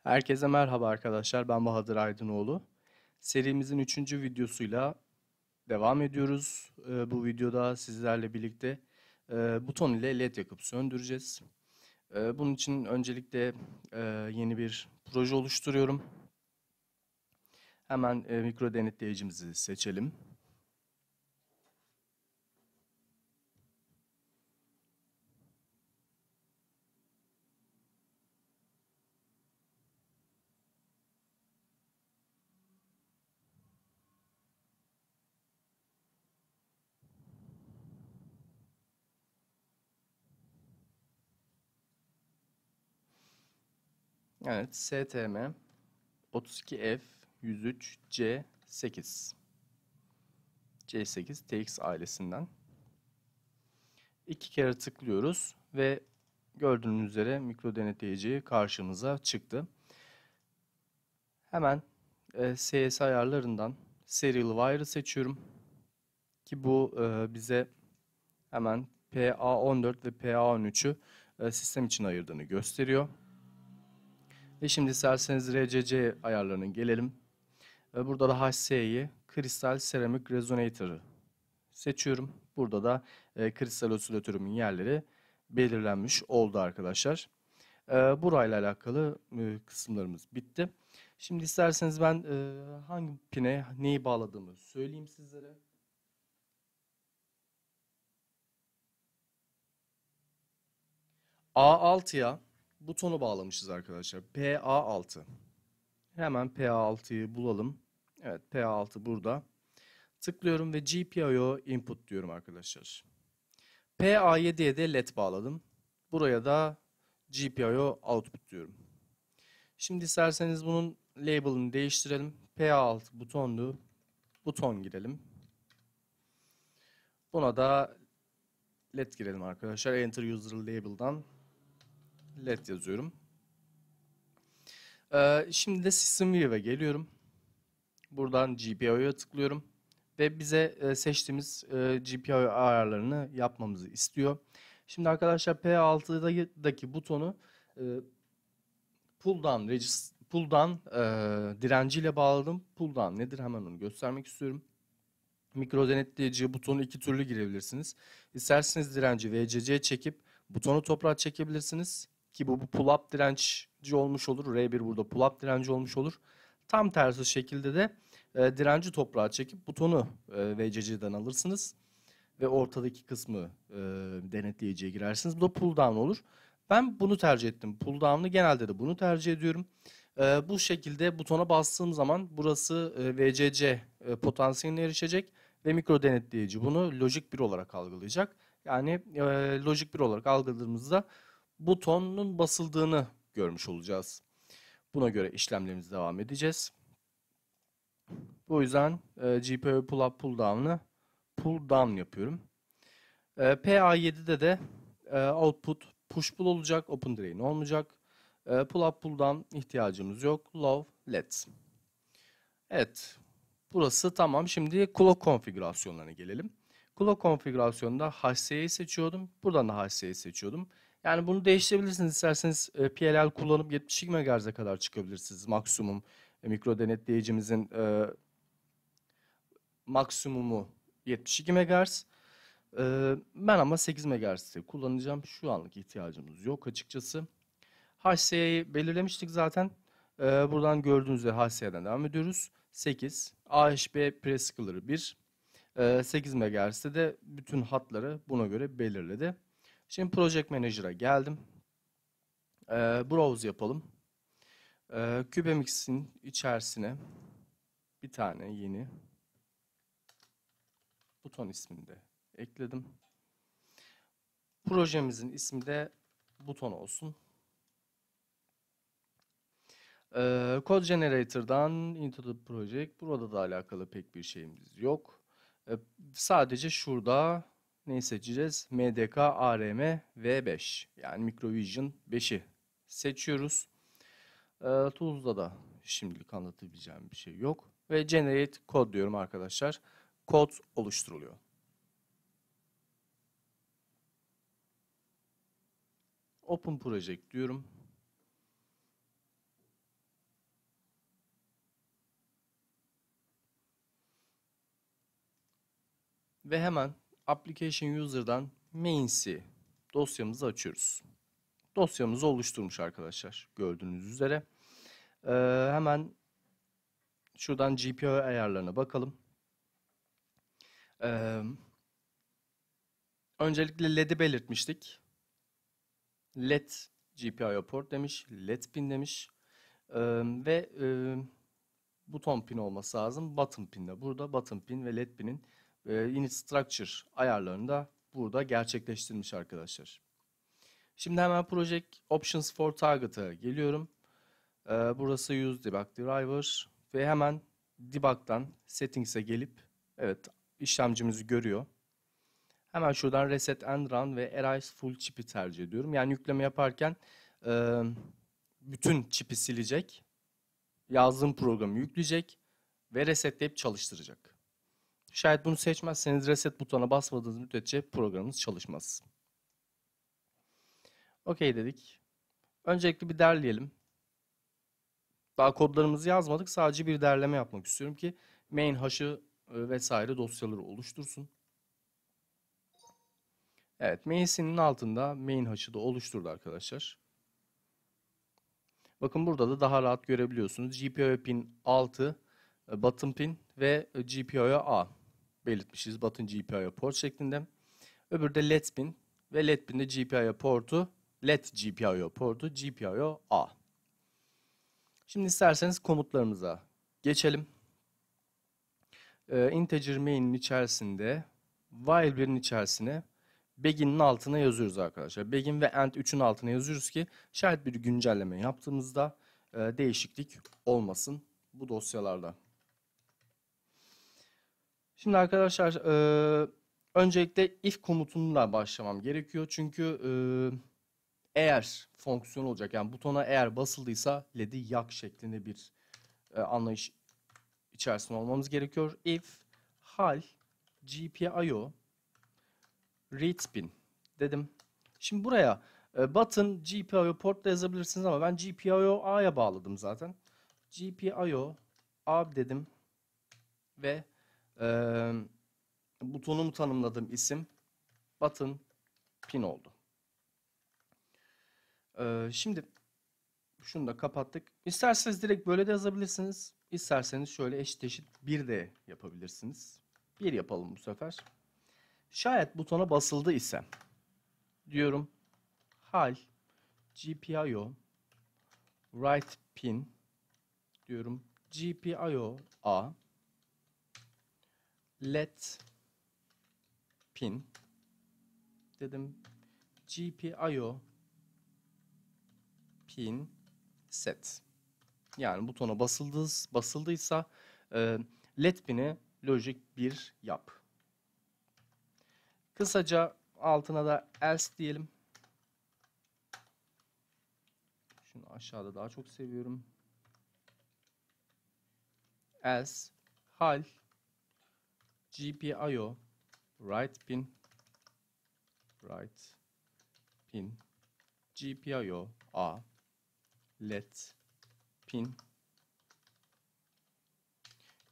Herkese merhaba arkadaşlar. Ben Bahadır Aydınoğlu. Serimizin 3. videosuyla devam ediyoruz. Bu videoda sizlerle birlikte buton ile led yakıp söndüreceğiz. Bunun için öncelikle yeni bir proje oluşturuyorum. Hemen mikro denetleyicimizi seçelim. Evet, STM 32F 103 C8 C8 TX ailesinden. 2 kere tıklıyoruz ve gördüğünüz üzere mikro denetleyici karşımıza çıktı. Hemen CS ayarlarından Serial Wire'ı seçiyorum. Ki bu bize hemen PA14 ve PA13'ü sistem için ayırdığını gösteriyor. Ve şimdi isterseniz RCC ayarlarına gelelim. Burada da HC'yi Kristal Ceramic Resonator'ı seçiyorum. Burada da kristal osilatörümün yerleri belirlenmiş oldu arkadaşlar. Burayla alakalı kısımlarımız bitti. Şimdi isterseniz ben hangi pine neyi bağladığımı söyleyeyim sizlere. A6'ya butonu bağlamışız arkadaşlar. PA6. Hemen PA6'yı bulalım. Evet, PA6 burada. Tıklıyorum ve GPIO input diyorum arkadaşlar. PA7'ye de LED bağladım. Buraya da GPIO output diyorum. Şimdi isterseniz bunun label'ını değiştirelim. PA6 butonlu buton girelim. Buna da LED girelim arkadaşlar. Enter user label'dan LED yazıyorum. Şimdi de System View'e geliyorum. Buradan GPIO'ya tıklıyorum. Ve bize seçtiğimiz GPIO ayarlarını yapmamızı istiyor. Şimdi arkadaşlar P6'daki butonu e, pull down direnciyle bağladım. Pull down nedir hemen onu göstermek istiyorum. Mikro denetleyici butonu iki türlü girebilirsiniz. İsterseniz direnci VCC'ye çekip butonu toprağa çekebilirsiniz. Ki bu pull up direnci olmuş olur. R1 burada pull up direnci olmuş olur. Tam tersi şekilde de direnci toprağa çekip butonu VCC'den alırsınız. Ve ortadaki kısmı denetleyiciye girersiniz. Bu da pull down olur. Ben bunu tercih ettim. Pull down'ı genelde de bunu tercih ediyorum. Bu şekilde butona bastığım zaman burası VCC potansiyeline erişecek ve mikro denetleyici bunu Logic 1 olarak algılayacak. Yani Logic 1 olarak algıladığımızda butonun basıldığını görmüş olacağız. Buna göre işlemlerimize devam edeceğiz. Bu yüzden GPIO pull up pull down'ı pull down yapıyorum. PA7'de de output push pull olacak, open drain olmayacak. Pull up pull down ihtiyacımız yok. Low let. Evet. Burası tamam. Şimdi clock konfigürasyonlarına gelelim. Clock konfigürasyonunda HC'yi seçiyordum. Buradan da HC'yi seçiyordum. Yani bunu değiştirebilirsiniz. İsterseniz PLL kullanıp 72 MHz'e kadar çıkabilirsiniz. Maksimum mikro denetleyicimizin maksimumu 72 MHz. Ben ama 8 MHz'de kullanacağım. Şu anlık ihtiyacımız yok açıkçası. HC'yi belirlemiştik zaten. Buradan gördüğünüz üzere HC'den devam ediyoruz. 8. AHB Prescaler 1. 8 MHz'de de bütün hatları buna göre belirledi. Şimdi Project Manager'a geldim. Browse yapalım. CubeMX'in içerisine bir tane yeni buton isminde ekledim. Projemizin ismi de buton olsun. Code Generator'dan Into the Project. Burada da alakalı pek bir şeyimiz yok. Sadece şurada neyi seçeceğiz? MDK ARM V5 yani Microvision 5'i seçiyoruz. Tools'da da şimdilik anlatabileceğim bir şey yok. Ve Generate Code diyorum arkadaşlar. Kod oluşturuluyor. Open Project diyorum. Ve hemen Application User'dan main.c dosyamızı açıyoruz. Dosyamızı oluşturmuş arkadaşlar gördüğünüz üzere. Hemen şuradan GPIO ayarlarına bakalım. Öncelikle LED'i belirtmiştik. LED GPIO port demiş, LED pin demiş ve buton pin olması lazım. Button pin de burada. Button pin ve LED pinin init structure ayarlarını da burada gerçekleştirmiş arkadaşlar. Şimdi hemen Project Options for Target'a geliyorum. Burası Use Debug Driver ve hemen Debug'dan Settings'e gelip evet işlemcimizi görüyor. Hemen şuradan Reset and Run ve Erase Full Chip'i tercih ediyorum. Yani yükleme yaparken bütün çipi silecek, yazdığım programı yükleyecek ve resetleyip çalıştıracak. Şayet bunu seçmezseniz reset butonuna basmadığınız müddetçe programınız çalışmaz. OK dedik. Öncelikle bir derleyelim. Daha kodlarımızı yazmadık. Sadece bir derleme yapmak istiyorum ki main hash'ı vesaire dosyaları oluştursun. Evet, main'sinin altında main hash'ı da oluşturdu arkadaşlar. Bakın burada da daha rahat görebiliyorsunuz. GPIO pin 6, button pin ve GPIO A belirtmişiz. Button GPIO port şeklinde. Öbürü de LED pin ve LED pin de GPIO portu, LED GPIO portu GPIO A. Şimdi isterseniz komutlarımıza geçelim. Integer main'in içerisinde while 1'in içerisine begin'in altına yazıyoruz arkadaşlar. Begin ve end 3'ün altına yazıyoruz ki şayet bir güncelleme yaptığımızda değişiklik olmasın bu dosyalarda. Şimdi arkadaşlar öncelikle if komutundan başlamam gerekiyor. Çünkü eğer fonksiyon olacak yani butona eğer basıldıysa LED'i yak şeklinde bir anlayış içerisinde olmamız gerekiyor. If hal GPIO read pin dedim. Şimdi buraya button GPIO port da yazabilirsiniz ama ben GPIO A'ya bağladım zaten. GPIO A dedim ve butonumu tanımladığım isim button pin oldu. Şimdi şunu da kapattık. İsterseniz direkt böyle de yazabilirsiniz. İsterseniz şöyle eşit eşit bir de yapabilirsiniz. Bir yapalım bu sefer. Şayet butona basıldı ise diyorum hal GPIO write pin diyorum GPIO A let pin dedim GPIO pin set. Yani butona basıldıysa LED pini logic 1 yap. Kısaca altına da else diyelim. Şunu aşağıda daha çok seviyorum. Else hal GPIO write pin GPIO A let pin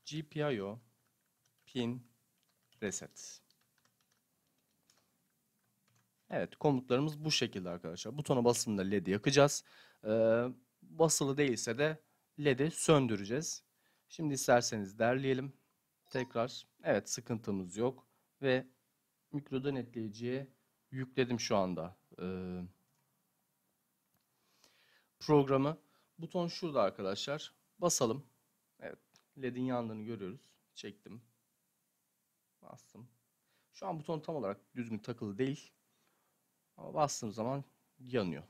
GPIO pin reset. Evet, komutlarımız bu şekilde arkadaşlar. Butona basıldığında LED'i yakacağız. Basılı değilse de LED'i söndüreceğiz. Şimdi isterseniz derleyelim. Tekrar. Evet, sıkıntımız yok. Ve mikro denetleyiciye yükledim şu anda programı. Buton şurada arkadaşlar. Basalım. Evet, LED'in yandığını görüyoruz. Çektim. Bastım. Şu an buton tam olarak düzgün takılı değil. Ama bastığım zaman yanıyor.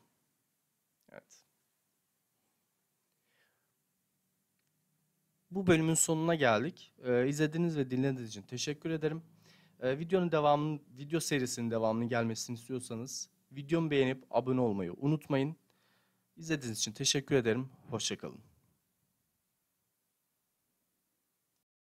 Evet. Bu bölümün sonuna geldik. İzlediğiniz ve dinlediğiniz için teşekkür ederim. Video serisinin devamının gelmesini istiyorsanız videomu beğenip abone olmayı unutmayın. İzlediğiniz için teşekkür ederim. Hoşça kalın.